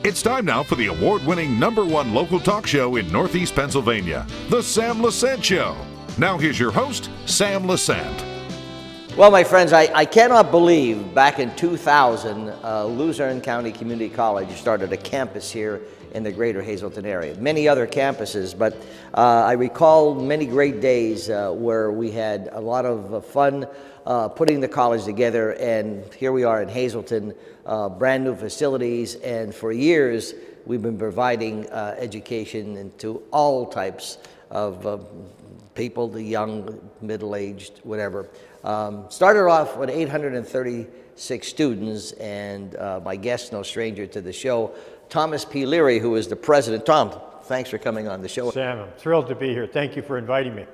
It's time now for the award-winning #1 local talk show in Northeast Pennsylvania, The Sam Lesante Show. Now here's your host, Sam Lesante. Well, my friends, I cannot believe back in 2000, Luzerne County Community College started a campus here in the greater Hazleton area. Many other campuses, but I recall many great days where we had a lot of fun putting the college together, and here we are in Hazleton, brand new facilities, and for years we've been providing education to all types of people, the young, middle-aged, whatever. Started off with 836 students, and my guest, no stranger to the show, Thomas P. Leary, who is the president. Tom, thanks for coming on the show. Sam, I'm thrilled to be here. Thank you for inviting me.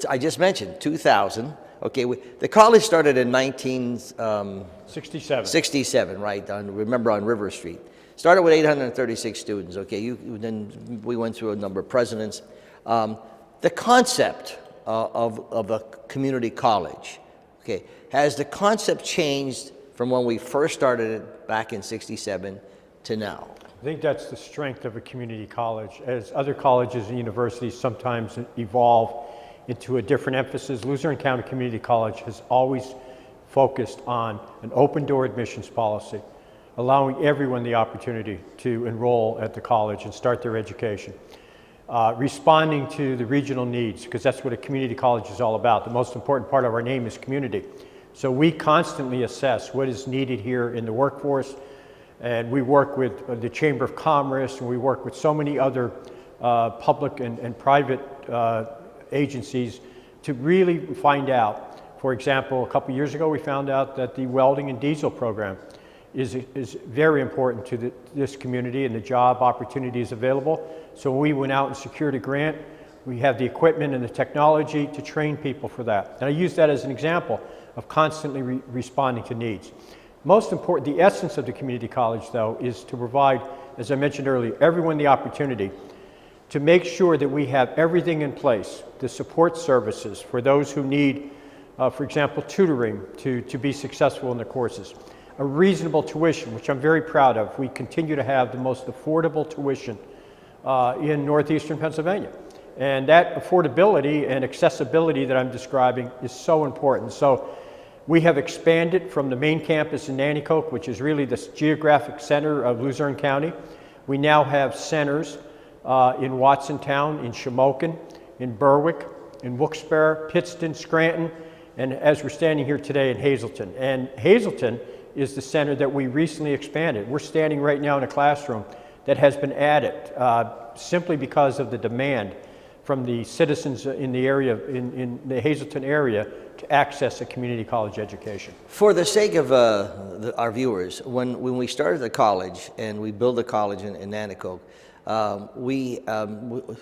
I just mentioned 2000. Okay, the college started in 1967. 67, right? Remember on River Street. Started with 836 students. Okay, then we went through a number of presidents. The concept of a community college. Okay, has the concept changed from when we first started it back in 67 to now? I think that's the strength of a community college. As other colleges and universities sometimes evolve into a different emphasis, Luzerne County Community College has always focused on an open door admissions policy, allowing everyone the opportunity to enroll at the college and start their education. Responding to the regional needs, because that's what a community college is all about. The most important part of our name is community. So we constantly assess what is needed here in the workforce, and we work with the Chamber of Commerce, and we work with so many other public and private agencies to really find out. For example, a couple years ago we found out that the welding and diesel program is very important to this community and the job opportunities available. So we went out and secured a grant. We have the equipment and the technology to train people for that. And I use that as an example of constantly responding to needs. Most important, the essence of the community college, though, is to provide, as I mentioned earlier, everyone the opportunity to make sure that we have everything in place, the support services for those who need, for example, tutoring to be successful in their courses. A reasonable tuition, which I'm very proud of. We continue to have the most affordable tuition in northeastern Pennsylvania. And that affordability and accessibility that I'm describing is so important. So we have expanded from the main campus in Nanticoke, which is really the geographic center of Luzerne County. We now have centers in Watsontown, in Shamokin, in Berwick, in Wilkes-Barre, Pittston, Scranton, and as we're standing here today in Hazleton. And Hazleton is the center that we recently expanded. We're standing right now in a classroom that has been added simply because of the demand from the citizens in the area, in the Hazleton area, to access a community college education. For the sake of our viewers, when we started the college and we built a college in Nanticoke,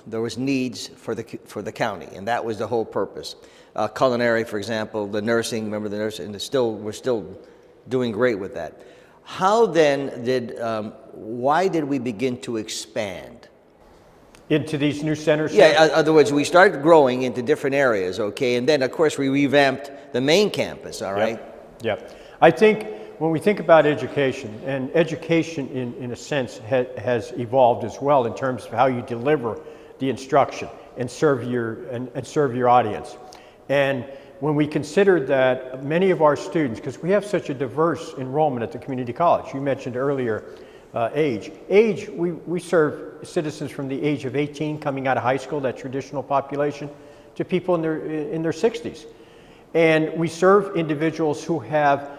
there was needs for the county, and that was the whole purpose. Culinary, for example, the nursing. Remember the nursing, and we're still doing great with that. How then why did we begin to expand into these new centers? Yeah, in other words, we started growing into different areas, okay, and then of course we revamped the main campus, all right? Yep. I think when we think about education, and education in a sense has evolved as well in terms of how you deliver the instruction and serve your audience. And when we consider that many of our students, because we have such a diverse enrollment at the community college, you mentioned earlier age, we serve citizens from the age of 18 coming out of high school, that traditional population, to people in their 60s. And we serve individuals who have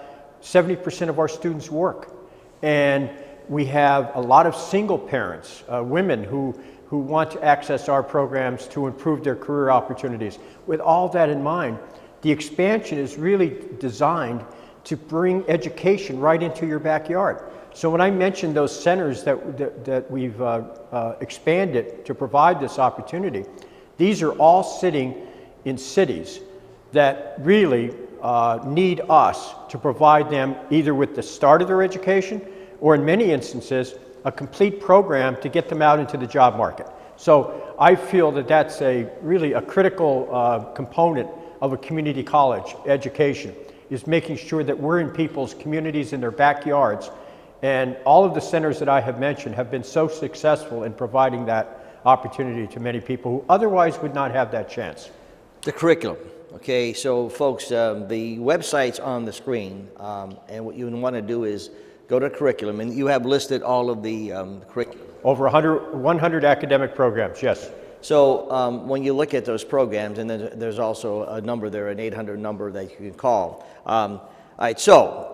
70% of our students work. And we have a lot of single parents, women who want to access our programs to improve their career opportunities. With all that in mind, the expansion is really designed to bring education right into your backyard. So when I mentioned those centers that we've expanded to provide this opportunity, these are all sitting in cities that really need us to provide them either with the start of their education or in many instances a complete program to get them out into the job market. So I feel that that's really a critical component of a community college education. is making sure that we're in people's communities, in their backyards. And all of the centers that I have mentioned have been so successful in providing that opportunity to many people who otherwise would not have that chance. The curriculum. Okay, so folks, the website's on the screen, and what you want to do is go to curriculum, and you have listed all of the curriculum. Over 100 academic programs, yes. So when you look at those programs, and then there's also a number there, an 800 number that you can call. All right, so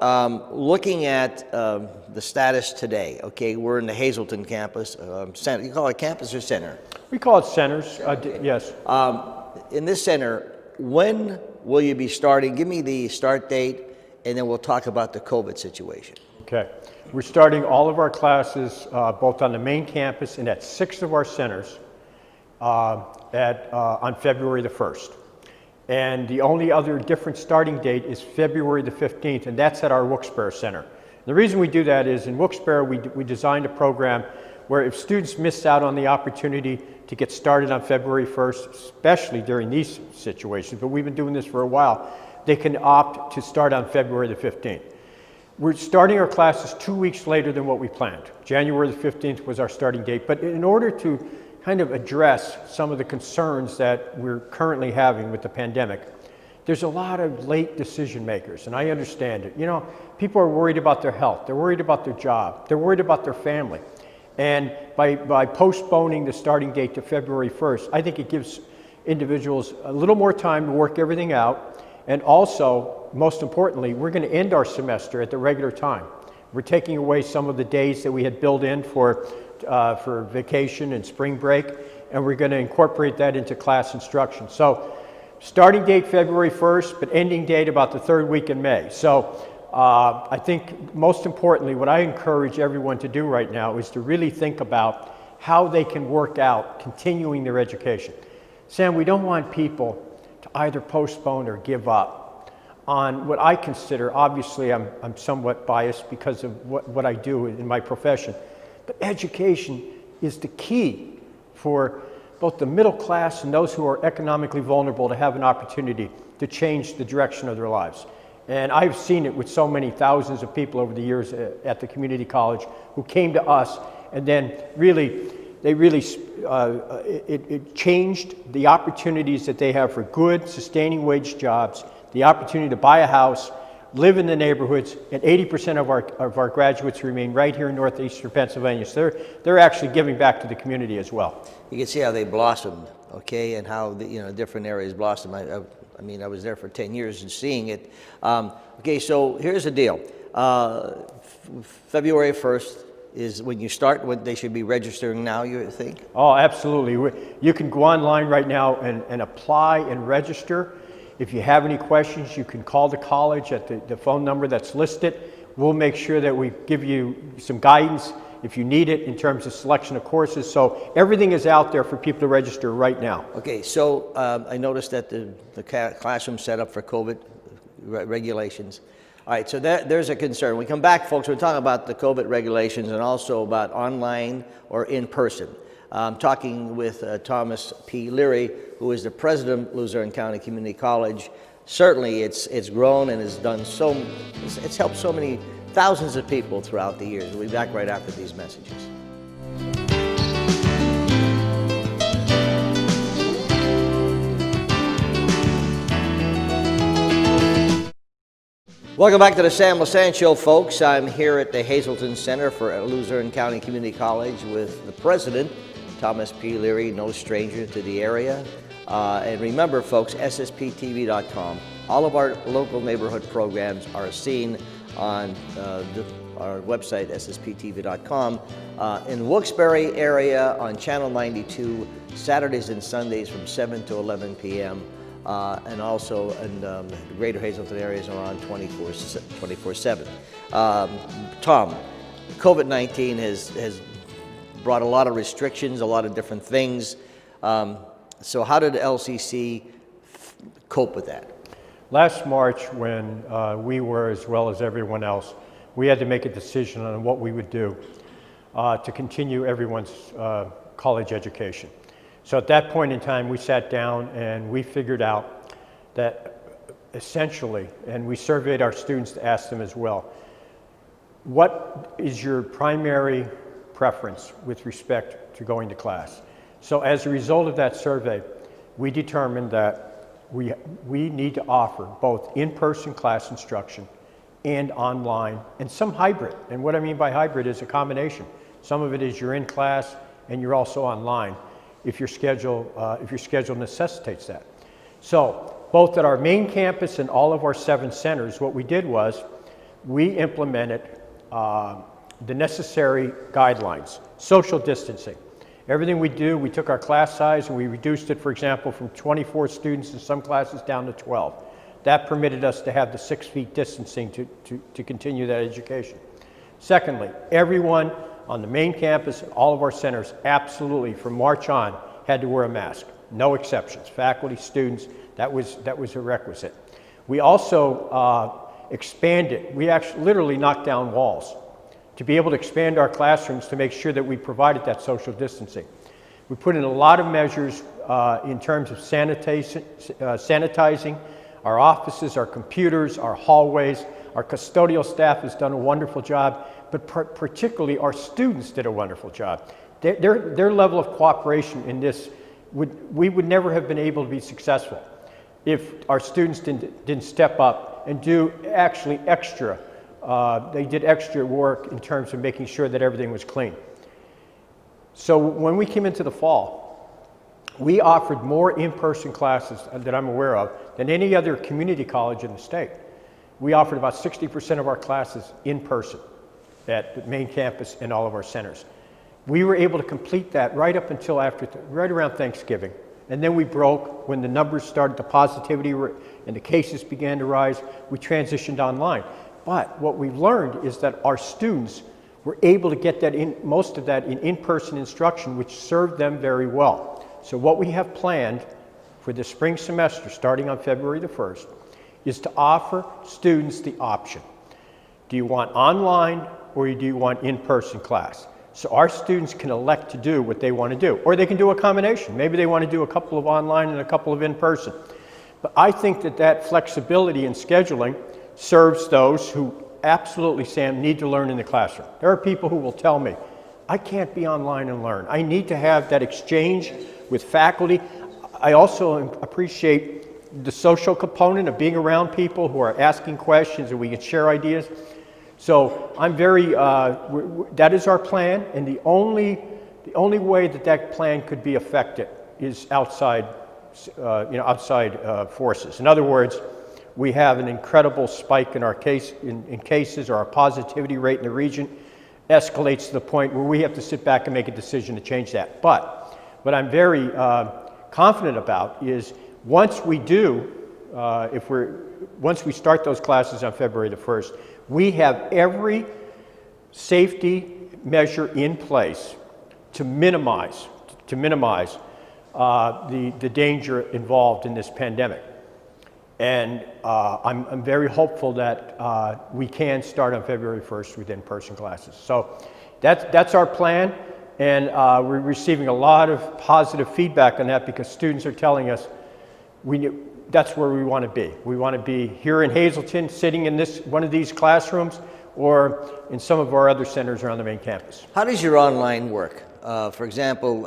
looking at the status today, okay, we're in the Hazleton campus center. You call it campus or center? We call it centers, yes. In this center, when will you be starting? Give me the start date, and then we'll talk about the COVID situation. Okay, we're starting all of our classes both on the main campus and at 6 of our centers on February the 1st. And the only other different starting date is February the 15th, and that's at our Wilkes-Barre Center. The reason we do that is in Wilkes-Barre, we designed a program where if students miss out on the opportunity to get started on February 1st, especially during these situations, but we've been doing this for a while, they can opt to start on February the 15th. We're starting our classes 2 weeks later than what we planned. January the 15th was our starting date, but in order to kind of address some of the concerns that we're currently having with the pandemic, there's a lot of late decision makers, and I understand it. You know, people are worried about their health, they're worried about their job, they're worried about their family. And by postponing the starting date to February 1st, I think it gives individuals a little more time to work everything out. And also, most importantly, we're going to end our semester at the regular time. We're taking away some of the days that we had built in for vacation and spring break, and we're going to incorporate that into class instruction. So starting date February 1st, but ending date about the 3rd week in May. So I think most importantly, what I encourage everyone to do right now is to really think about how they can work out continuing their education. Sam, we don't want people to either postpone or give up on what I consider, obviously I'm somewhat biased because of what I do in my profession, but education is the key for both the middle class and those who are economically vulnerable to have an opportunity to change the direction of their lives. And I've seen it with so many thousands of people over the years at the community college who came to us, and then it changed the opportunities that they have for good, sustaining wage jobs, the opportunity to buy a house, live in the neighborhoods, and 80% of our graduates remain right here in northeastern Pennsylvania. So they're actually giving back to the community as well. You can see how they blossomed, okay, and how the different areas blossomed. I mean, I was there for 10 years and seeing it. Okay, so here's the deal. February 1st is when you start, when they should be registering now, you think? Oh, absolutely. You can go online right now and apply and register. If you have any questions, you can call the college at the phone number that's listed. We'll make sure that we give you some guidance if you need it in terms of selection of courses. So everything is out there for people to register right now. Okay, so I noticed that the classroom set up for COVID regulations. All right, so there's a concern. When we come back, folks, we're talking about the COVID regulations and also about online or in person. I'm talking with Thomas P. Leary, who is the president of Luzerne County Community College. Certainly, it's grown and has done it's helped so many thousands of people throughout the years. We'll be back right after these messages. Welcome back to the Sam Lesante Show, folks. I'm here at the Hazleton Center for Luzerne County Community College with the president, Thomas P. Leary, no stranger to the area. And remember, folks, ssptv.com. All of our local neighborhood programs are seen on our website, ssptv.com. In Wilkes-Barre area on Channel 92, Saturdays and Sundays from 7 to 11 p.m. And also in the greater Hazleton areas are on 24/7. Tom, COVID-19 has brought a lot of restrictions, a lot of different things. So how did LCC cope with that? Last March, when we were, as well as everyone else, we had to make a decision on what we would do to continue everyone's college education. So at that point in time, we sat down and we figured out that essentially, and we surveyed our students to ask them as well, what is your primary preference with respect to going to class? So as a result of that survey, we determined that we need to offer both in-person class instruction and online, and some hybrid. And what I mean by hybrid is a combination. Some of it is you're in class and you're also online if your schedule necessitates that. So both at our main campus and all of our 7 centers, what we did was we implemented the necessary guidelines, social distancing. Everything we do, we took our class size and we reduced it, for example, from 24 students in some classes down to 12. That permitted us to have the 6 feet distancing to continue that education. Secondly, everyone on the main campus, all of our centers, absolutely from March on, had to wear a mask. No exceptions. Faculty, students, that was a requisite. We also expanded. We actually literally knocked down walls to be able to expand our classrooms to make sure that we provided that social distancing. We put in a lot of measures in terms of sanitizing our offices, our computers, our hallways. Our custodial staff has done a wonderful job, but particularly our students did a wonderful job. Their level of cooperation in this, we would never have been able to be successful if our students didn't step up and do actually extra. They did extra work in terms of making sure that everything was clean. So when we came into the fall, we offered more in-person classes that I'm aware of than any other community college in the state. We offered about 60% of our classes in person at the main campus and all of our centers. We were able to complete that right up until right around Thanksgiving. And then we broke when the numbers started, the positivity and the cases began to rise, we transitioned online. But what we've learned is that our students were able to get most of that in in-person instruction, which served them very well. So what we have planned for the spring semester, starting on February the 1st, is to offer students the option. Do you want online or do you want in-person class? So our students can elect to do what they want to do, or they can do a combination. Maybe they want to do a couple of online and a couple of in-person. But I think that flexibility in scheduling serves those who absolutely, Sam, need to learn in the classroom. There are people who will tell me, I can't be online and learn. I need to have that exchange with faculty. I also appreciate the social component of being around people who are asking questions and we can share ideas. So I'm very, that is our plan, and the only way that plan could be affected is outside forces. In other words, we have an incredible spike in our cases, or our positivity rate in the region escalates to the point where we have to sit back and make a decision to change that. But what I'm very confident about is once we start those classes on February the 1st, we have every safety measure in place to minimize the danger involved in this pandemic. And I'm very hopeful that we can start on February 1st with in-person classes. So that's our plan, and we're receiving a lot of positive feedback on that because students are telling us that's where we want to be. We want to be here in Hazleton, sitting in one of these classrooms, or in some of our other centers around the main campus. How does your online work? For example,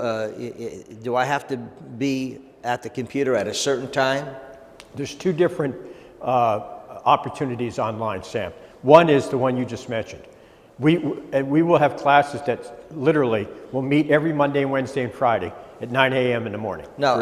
do I have to be at the computer at a certain time? There's 2 different opportunities online, Sam. One is the one you just mentioned. We will have classes that literally will meet every Monday, Wednesday, and Friday at 9 a.m. in the morning. No,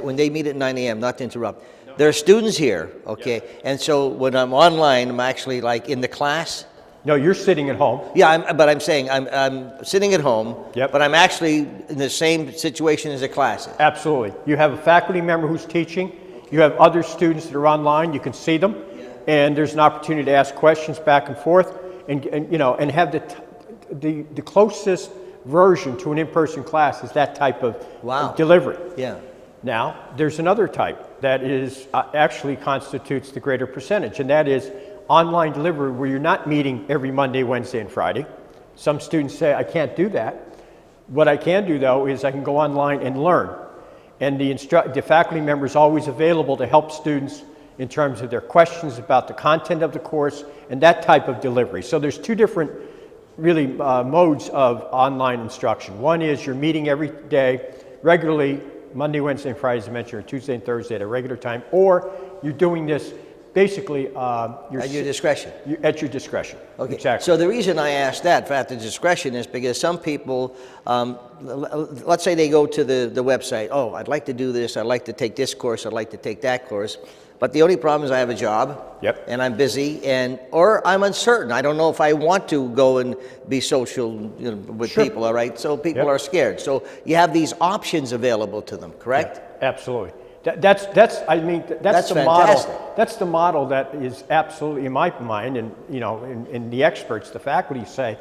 when they meet at 9 a.m., not to interrupt, there are students here, okay? Yeah. And so when I'm online, I'm actually like in the class? No, you're sitting at home. Yeah, but I'm saying I'm sitting at home, yep. But I'm actually in the same situation as the classes. Absolutely. You have a faculty member who's teaching. You have other students that are online. You can see them, and there's an opportunity to ask questions back and forth, and have the closest version to an in-person class is that type of delivery. Yeah. Now, there's another type that is actually constitutes the greater percentage, and that is online delivery, where you're not meeting every Monday, Wednesday, and Friday. Some students say, I can't do that. What I can do, though, is I can go online and learn. And the faculty member is always available to help students in terms of their questions about the content of the course and that type of delivery. So there's two different really modes of online instruction. One is you're meeting every day regularly, Monday, Wednesday, and Friday, as I mentioned, or Tuesday and Thursday at a regular time, or you're doing this basically at your discretion. At your discretion. Okay. Exactly. So the reason I asked that at the discretion is because some people, let's say they go to the website. Oh, I'd like to do this. I'd like to take this course. I'd like to take that course. But the only problem is I have a job. Yep. And I'm busy, or I'm uncertain. I don't know if I want to go and be social with Sure. people. All right. So people Yep. are scared. So you have these options available to them. Correct? Yeah, absolutely. That's the fantastic. model. That's the model that is absolutely in my mind, and in the experts, the faculty say,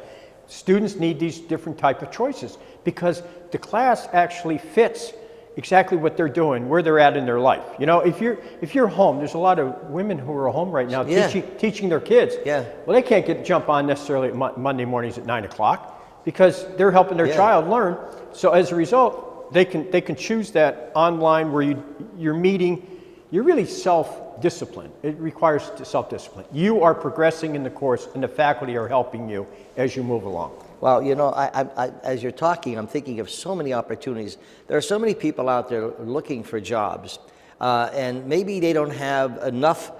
students need these different type of choices because the class actually fits exactly what they're doing, where they're at in their life. If you're home, there's a lot of women who are home right now Yeah. teaching their kids. Yeah. Well, they can't jump on necessarily at Monday mornings at 9 o'clock because they're helping their Yeah. child learn. So as a result, they can choose that online where you're meeting. You're really self-disciplined. It requires self-discipline. You are progressing in the course, and the faculty are helping you as you move along. Well, I, as you're talking, I'm thinking of so many opportunities. There are so many people out there looking for jobs, and maybe they don't have enough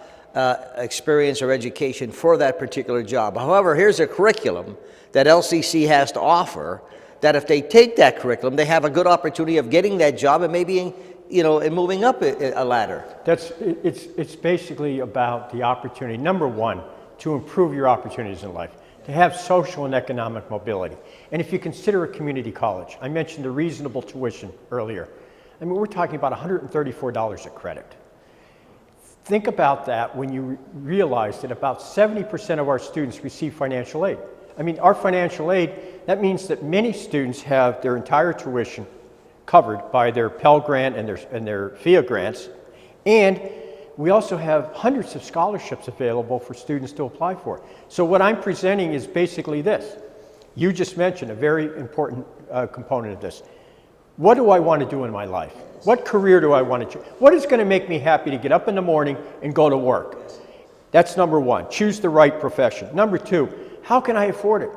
experience or education for that particular job. However, here's a curriculum that LCC has to offer that if they take that curriculum, they have a good opportunity of getting that job and maybe, and moving up a ladder. It's basically about the opportunity, number one, to improve your opportunities in life, to have social and economic mobility. And if you consider a community college, I mentioned the reasonable tuition earlier. I mean, we're talking about $134 a credit. Think about that when you realize that about 70% of our students receive financial aid. I mean, our financial aid, that means that many students have their entire tuition covered by their Pell Grant and their FIA grants. And we also have hundreds of scholarships available for students to apply for. So what I'm presenting is basically this. You just mentioned a very important component of this. What do I want to do in my life? What career do I want to choose? What is going to make me happy to get up in the morning and go to work? That's number one. Choose the right profession. Number two, how can I afford it?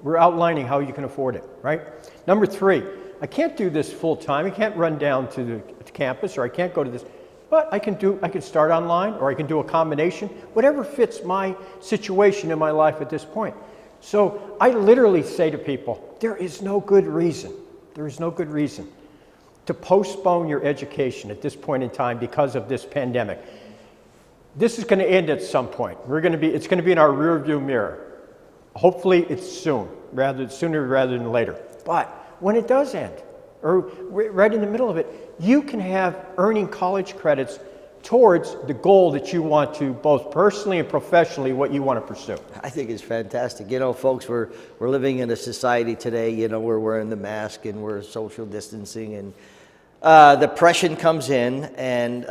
We're outlining how you can afford it, right? Number three, I can't do this full time. I can't run down to the campus, or I can't go to this, but I can start online, or I can do a combination, whatever fits my situation in my life at this point. So I literally say to people, there is no good reason to postpone your education at this point in time because of this pandemic. This is going to end at some point. It's going to be in our rearview mirror. Hopefully it's sooner rather than later. But when it does end, or right in the middle of it, you can have earning college credits towards the goal that you want to, both personally and professionally, what you want to pursue. I think it's fantastic. Folks, we're living in a society today, we're wearing the mask and we're social distancing, and depression comes in, and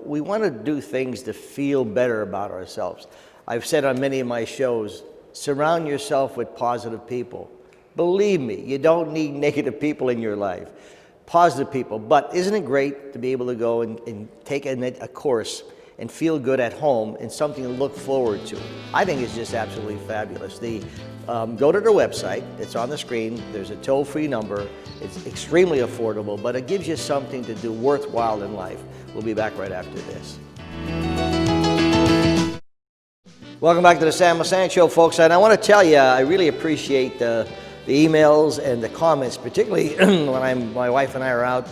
we want to do things to feel better about ourselves. I've said on many of my shows, surround yourself with positive people. Believe me, you don't need negative people in your life. Positive people. But isn't it great to be able to go and take a course and feel good at home and something to look forward to? I think it's just absolutely fabulous. Go to their website. It's on the screen. There's a toll-free number. It's extremely affordable, but it gives you something to do worthwhile in life. We'll be back right after this. Welcome back to the Sam Lesante Show, folks. And I want to tell you, I really appreciate the emails and the comments, particularly when my wife and I are out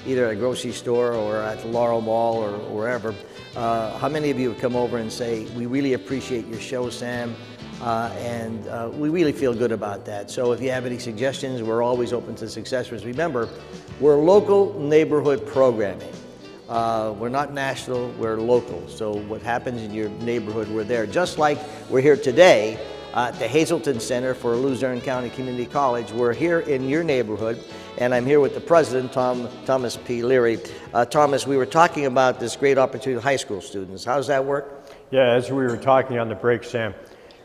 either at a grocery store or at the Laurel Mall or wherever. How many of you have come over and say, we really appreciate your show, Sam, and we really feel good about that. So if you have any suggestions, we're always open to successors. Remember, we're local neighborhood programming. We're not national, we're local. So what happens in your neighborhood, we're there. Just like we're here today at the Hazelton Center for Luzerne County Community College. We're here in your neighborhood, and I'm here with the president, Thomas P. Leary. Thomas, we were talking about this great opportunity with high school students. How does that work? Yeah, as we were talking on the break, Sam,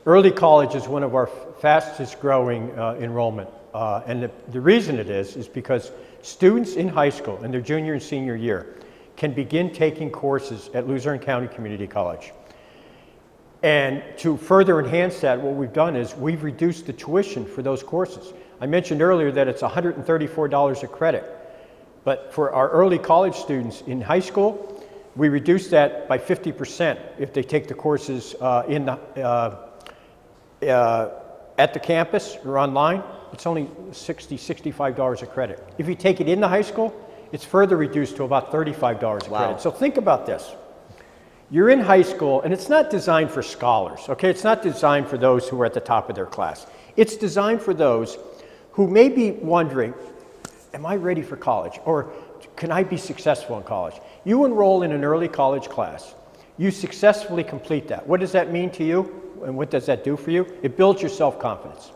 early college is one of our fastest growing enrollment. And the reason it is because students in high school in their junior and senior year can begin taking courses at Luzerne County Community College. And to further enhance that, what we've done is we've reduced the tuition for those courses. I mentioned earlier that it's $134 a credit, but for our early college students in high school, we reduced that by 50% if they take the courses at the campus or online. It's only $60, $65 a credit. If you take it in the high school, it's further reduced to about $35 a credit. So think about this. You're in high school, and it's not designed for scholars, okay? It's not designed for those who are at the top of their class. It's designed for those who may be wondering, am I ready for college? Or can I be successful in college? You enroll in an early college class. You successfully complete that. What does that mean to you? And what does that do for you? It builds your self-confidence.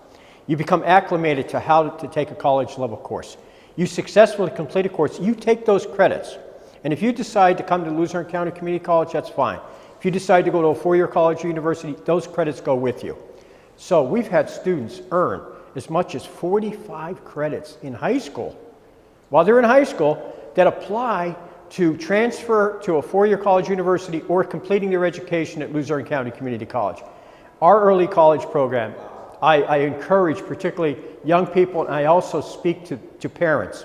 You become acclimated to how to take a college level course. You successfully complete a course, you take those credits. And if you decide to come to Luzerne County Community College, that's fine. If you decide to go to a four-year college or university, those credits go with you. So we've had students earn as much as 45 credits in high school, while they're in high school, that apply to transfer to a four-year college university or completing their education at Luzerne County Community College. Our early college program, I encourage particularly young people, and I also speak to parents.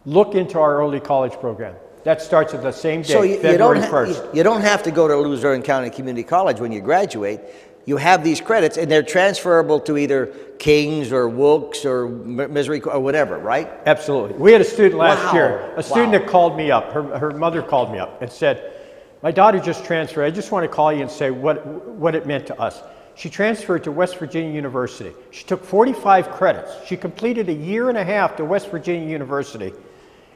Look into our early college program. That starts at the same day, So February 1st. you don't have to go to Luzerne County Community College when you graduate. You have these credits, and they're transferable to either King's or Wilkes or Missouri or whatever, right? Absolutely. We had a student last Wow. year, a student that called me up. Her mother called me up and said, my daughter just transferred. I just want to call you and say what it meant to us. She transferred to West Virginia University. She took 45 credits. She completed a year and a half to West Virginia University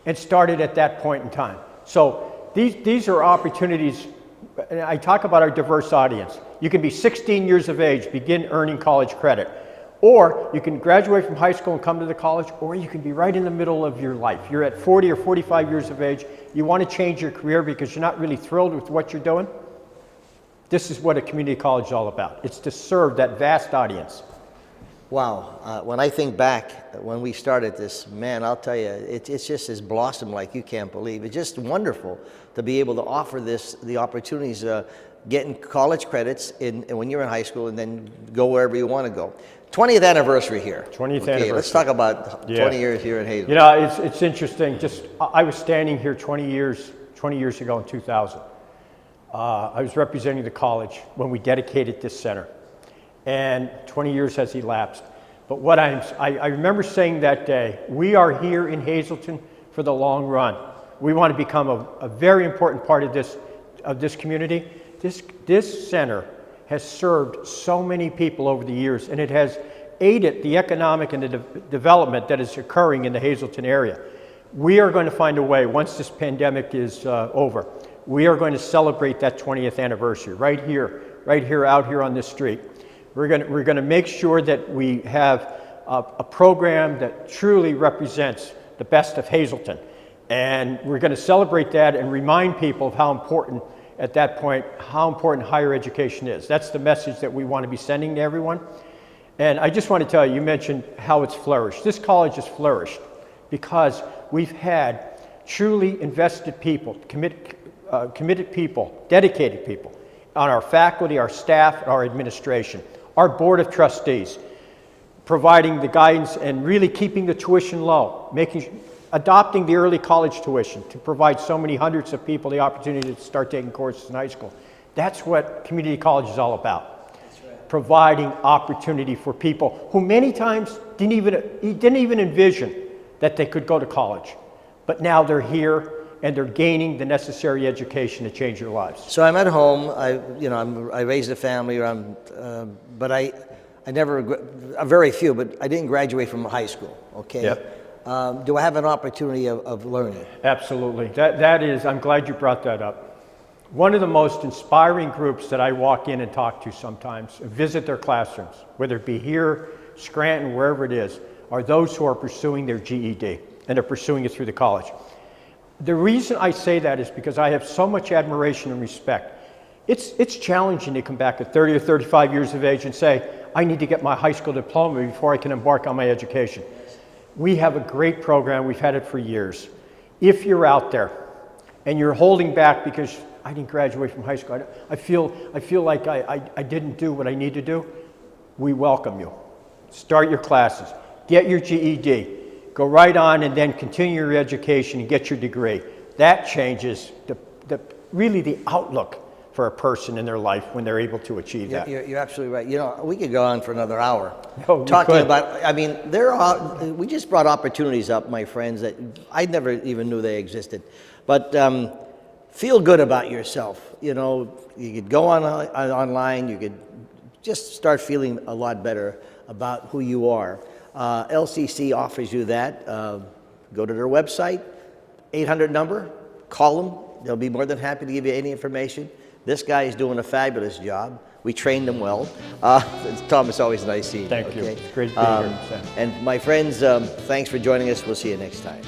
and started at that point in time. So these are opportunities. I talk about our diverse audience. You can be 16 years of age, begin earning college credit. Or you can graduate from high school and come to the college, or you can be right in the middle of your life. You're at 40 or 45 years of age. You want to change your career because you're not really thrilled with what you're doing. This is what a community college is all about. It's to serve that vast audience. Wow. When I think back when we started this, man, I'll tell you, it's just has blossomed like you can't believe. It's just wonderful to be able to offer the opportunities, getting college credits when you're in high school and then go wherever you want to go. 20th anniversary here. 20th okay, anniversary. Let's talk about 20 years here in Hazel. You know, it's interesting. I was standing here 20 years ago in 2000. I was representing the college when we dedicated this center, and 20 years has elapsed. But what I remember saying that day, we are here in Hazleton for the long run. We want to become a very important part of this community. This center has served so many people over the years, and it has aided the economic and the development that is occurring in the Hazleton area. We are going to find a way, once this pandemic is over, we are going to celebrate that 20th anniversary right here out here on this street. We're going to make sure that we have a program that truly represents the best of Hazleton. And we're going to celebrate that and remind people of how important, at that point, how important higher education is. That's the message that we want to be sending to everyone. And I just want to tell you, you mentioned how it's flourished. This college has flourished because we've had truly invested people, committed people, dedicated people on our faculty, our staff, our administration, our board of trustees, providing the guidance and really keeping the tuition low, adopting the early college tuition to provide so many hundreds of people the opportunity to start taking courses in high school. That's what community college is all about. That's right. Providing opportunity for people who many times didn't even envision that they could go to college, but now they're here and they're gaining the necessary education to change their lives. So I'm at home. I raised a family, but I very few, but I didn't graduate from high school. Okay. Yep. Do I have an opportunity of learning? Absolutely. That is. I'm glad you brought that up. One of the most inspiring groups that I walk in and talk to sometimes, visit their classrooms, whether it be here, Scranton, wherever it is, are those who are pursuing their GED and are pursuing it through the college. The reason I say that is because I have so much admiration and respect. It's challenging to come back at 30 or 35 years of age and say, I need to get my high school diploma before I can embark on my education. We have a great program. We've had it for years. If you're out there and you're holding back because I didn't graduate from high school, I feel like I didn't do what I need to do, we welcome you. Start your classes, get your GED, go right on and then continue your education and get your degree. That changes really the outlook for a person in their life when they're able to achieve that. You're absolutely right. You know, we could go on for another hour talking about, I mean, we just brought opportunities up, my friends, that I never even knew they existed. But feel good about yourself. You know, you could go online, you could just start feeling a lot better about who you are. LCC offers you that. Go to their website, 800 number, call them. They'll be more than happy to give you any information. This guy is doing a fabulous job. We trained him well. Thomas, always nice seeing you. Thank you. It's great to be here. And my friends, thanks for joining us. We'll see you next time.